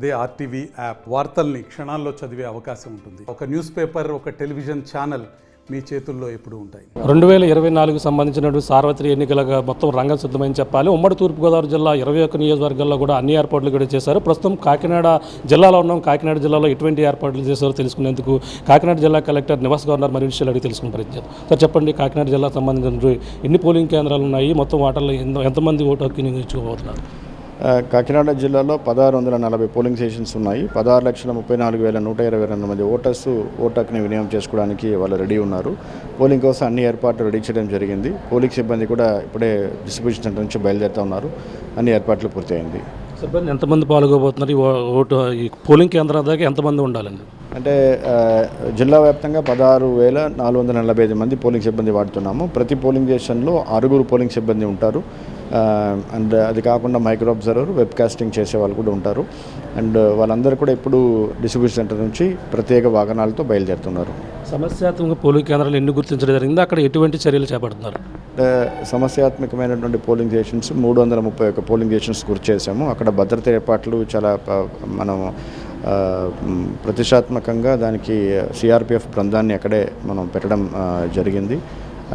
అదే RTV app వార్తల్ని క్షణాల్లో చదివే అవకాశం ఉంటుంది. ఒక న్యూస్ పేపర్, ఒక టెలివిజన్ ఛానల్ మీ చేతుల్లో ఎప్పుడూ ఉంటాయి. 2024 సంబంధించినటువంటి సార్వత్రిక ఎన్నికలుగా మొత్తం రంగం సిద్ధమని చెప్పాలి. ఉమ్మడి తూర్పుగోదావరి జిల్లా 21 నియోజకవర్గాల్లో కూడా అన్ని ఏర్పాట్లు కూడా చేశారు. ప్రస్తుతం కాకినాడ జిల్లాలో ఉన్నాం. కాకినాడ జిల్లాలో ఎటువంటి ఏర్పాట్లు చేశారో తెలుసుకునేందుకు కాకినాడ జిల్లా కలెక్టర్ నివాస్ గవర్నర్ మరి విషయాలు అడిగి తెలుసుకుని పరిచయం. సార్ చెప్పండి, కాకినాడ జిల్లా సంబంధించిన ఎన్ని పోలింగ్ కేంద్రాలు ఉన్నాయి, మొత్తం వాటర్లో ఎంతమంది ఓటు హక్కు వినియోగించుకోబోతున్నారు? కాకినాడ జిల్లాలో 1640 పోలింగ్ స్టేషన్స్ ఉన్నాయి. 16,34,122 మంది ఓటర్స్ ఓటు హక్కుని వినియోగం చేసుకోవడానికి వాళ్ళు రెడీ ఉన్నారు. పోలింగ్ కోసం అన్ని ఏర్పాట్లు రెడీ చేయడం జరిగింది. పోలింగ్ సిబ్బంది కూడా ఇప్పుడే డిస్ట్రిబ్యూషన్ సెంటర్ నుంచి బయలుదేరుతూ ఉన్నారు. అన్ని ఏర్పాట్లు పూర్తయింది. సిబ్బంది ఎంతమంది పాల్గొబోతున్నారు? ఈ పోలింగ్ కేంద్రం దాకా ఎంతమంది ఉండాలండి? అంటే జిల్లా వ్యాప్తంగా 16,445 మంది పోలింగ్ సిబ్బంది వాడుతున్నాము. ప్రతి పోలింగ్ స్టేషన్లో 6 పోలింగ్ సిబ్బంది ఉంటారు. అండ్ అది కాకుండా మైక్రో అబ్జర్వర్, వెబ్ కాస్టింగ్ చేసే వాళ్ళు కూడా ఉంటారు. అండ్ వాళ్ళందరూ కూడా ఇప్పుడు డిస్ట్రిబ్యూషన్ సెంటర్ నుంచి ప్రత్యేక వాహనాలతో బయలుదేరుతున్నారు. సమస్యాత్మక పోలింగ్ కేంద్రాలు ఎన్ని గుర్తించడం జరిగింది? అక్కడ ఎటువంటి చర్యలు చేపడుతున్నారు? సమస్యాత్మకమైనటువంటి పోలింగ్ స్టేషన్స్ 331 పోలింగ్ స్టేషన్స్ గుర్తు చేశాము. అక్కడ భద్రత ఏర్పాట్లు చాలా మనం ప్రతిష్టాత్మకంగా దానికి సిఆర్పిఎఫ్ బృందాన్ని అక్కడే మనం పెట్టడం జరిగింది.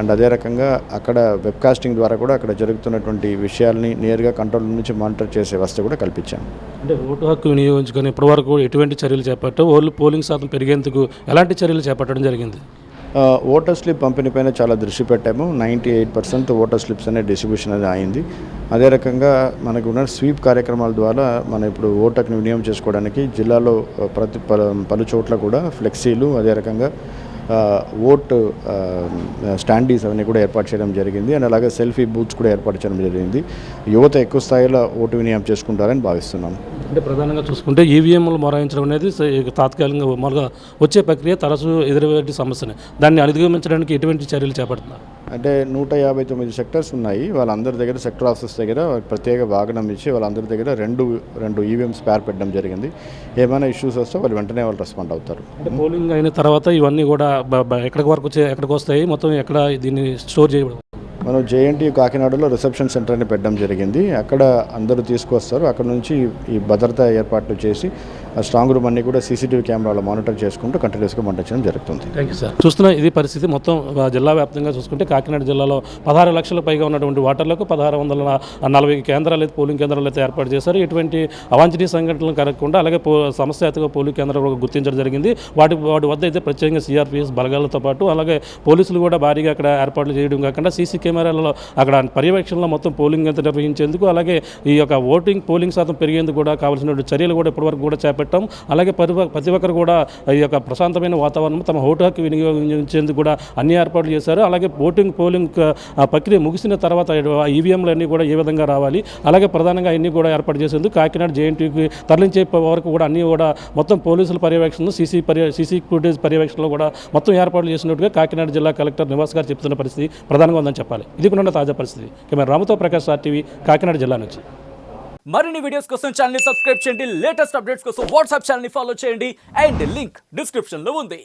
అండ్ అదే రకంగా అక్కడ వెబ్కాస్టింగ్ ద్వారా కూడా అక్కడ జరుగుతున్నటువంటి విషయాల్ని నేరుగా కంట్రోల్ నుంచి మానిటర్ చేసే వ్యవస్థ కూడా కల్పించాము. అంటే ఓటు హక్కు వినియోగించుకొని ఇప్పటివరకు ఎటువంటి చర్యలు చేపట్టారు? ఓళ్ళు పోలింగ్ శాతం పెరిగేందుకు ఎలాంటి చర్యలు చేపట్టడం జరిగింది? ఓటర్ స్లిప్ పంపిణీపైన చాలా దృష్టి పెట్టాము. 98% ఓటర్ స్లిప్స్ అనే డిస్ట్రిబ్యూషన్ అనేది అయింది. అదే రకంగా మనకు ఉన్న స్వీప్ కార్యక్రమాల ద్వారా మనం ఇప్పుడు ఓటు హక్కుని వినియోగం చేసుకోవడానికి జిల్లాలో పలు చోట్ల కూడా ఫ్లెక్సీలు, అదే రకంగా ఓట్ స్టాండీస్ అవన్నీ కూడా ఏర్పాటు చేయడం జరిగింది. అండ్ అలాగే సెల్ఫీ బూత్స్ కూడా ఏర్పాటు చేయడం జరిగింది. యువత ఎక్కువ స్థాయిలో ఓటు వినియోగం చేసుకుంటారని భావిస్తున్నాం. అంటే ప్రధానంగా చూసుకుంటే ఈవీఎంలు మొరాయించడం అనేది తాత్కాలికంగా మామూలుగా వచ్చే ప్రక్రియ, తరచూ ఎదురయ్యే సమస్యనే. దాన్ని అధిగమించడానికి ఎటువంటి చర్యలు చేపడుతున్నారు? అంటే 159 సెక్టర్స్ ఉన్నాయి. వాళ్ళందరి దగ్గర సెక్టర్ ఆఫీసర్స్ దగ్గర ప్రత్యేక వాహనం ఇచ్చి వాళ్ళందరి దగ్గర రెండు ఈవీఎం స్పేర్ పెట్టడం జరిగింది. ఏమైనా ఇష్యూస్ వస్తే వాళ్ళు వెంటనే వాళ్ళు రెస్పాండ్ అవుతారు. అంటే పోలింగ్ అయిన తర్వాత ఇవన్నీ కూడా ఎక్కడికి వస్తాయి, మొత్తం ఎక్కడ దీన్ని స్టోర్ చేయబడదు? మనం జేఎన్టీ కాకినాడలో రిసెప్షన్ సెంటర్ని పెట్టడం జరిగింది. అక్కడ అందరూ తీసుకొస్తారు. అక్కడ నుంచి ఈ భద్రతా ఏర్పాట్లు చేసి ఆ స్ట్రాంగ్ రూమ్ అన్ని కూడా సీసీటీవీ కెమెరాలో మానిటర్ చేసుకుంటూ కంటిన్యూస్గా మానిటర్ చేయడం జరుగుతుంది. Thank you sir. చూస్తున్న ఇది పరిస్థితి మొత్తం జిల్లా వ్యాప్తంగా చూసుకుంటే కాకినాడ జిల్లాలో 16 లక్షల పైగా ఉన్నటువంటి ఓటర్లకు 1640 కేంద్రాలు అయితే పోలింగ్ కేంద్రాలు అయితే ఏర్పాటు చేశారు. ఎటువంటి అవాంఛనీయ సంఘటనలు కలగకుండా అలాగే సమస్యాత్మక పోలింగ్ కేంద్రాలు గుర్తించడం జరిగింది. వాటి వద్ద అయితే ప్రత్యేకంగా సిఆర్పిఎస్ బలగాలతో పాటు అలాగే పోలీసులు కూడా భారీగా అక్కడ ఏర్పాట్లు చేయడం కాకుండా సీసీ కెమెరాలలో అక్కడ పర్యవేక్షణలో మొత్తం పోలింగ్ ఎంత నిర్వహించేందుకు అలాగే ఈ యొక్క పోలింగ్ శాతం పెరిగేందుకు కూడా కావాల్సిన చర్యలు కూడా ఇప్పటివరకు కూడా చేపట్టాం. అలాగే ప్రతి ఒక్కరు కూడా ఈ యొక్క ప్రశాంతమైన వాతావరణం తమ ఓటు హక్కు వినియోగించేందుకు కూడా అన్ని ఏర్పాట్లు చేశారు. అలాగే పోలింగ్ ప్రక్రియ ముగిసిన తర్వాత ఈవీఎంలు అన్నీ కూడా ఏ విధంగా రావాలి, అలాగే ప్రధానంగా అన్నీ కూడా ఏర్పాటు చేసేందుకు కాకినాడ జేఎన్టీకి తరలించే వరకు కూడా అన్నీ కూడా మొత్తం పోలీసుల పర్యవేక్షణ, సీసీ ఫుటేజ్ పర్యవేక్షణలో కూడా మొత్తం ఏర్పాట్లు చేసినట్టుగా కాకినాడ జిల్లా కలెక్టర్ నివాస్ గారు చెప్తున్న పరిస్థితి ప్రధానంగా ఉందని చెప్పాలి. ఇది కూడా తాజా పరిస్థితి. కెమెరా రామతో ప్రకాష్, ఆర్టీవీ, కాకినాడ జిల్లా నుంచి. మరిన్ని వీడియోస్ కోసం ఛానల్ ని సబ్స్క్రైబ్ చేయండి. లేటెస్ట్ అప్డేట్స్ కోసం వాట్సాప్ ఛానల్ ని ఫాలో చేయండి. అండ్ లింక్ డిస్క్రిప్షన్ లో ఉంది.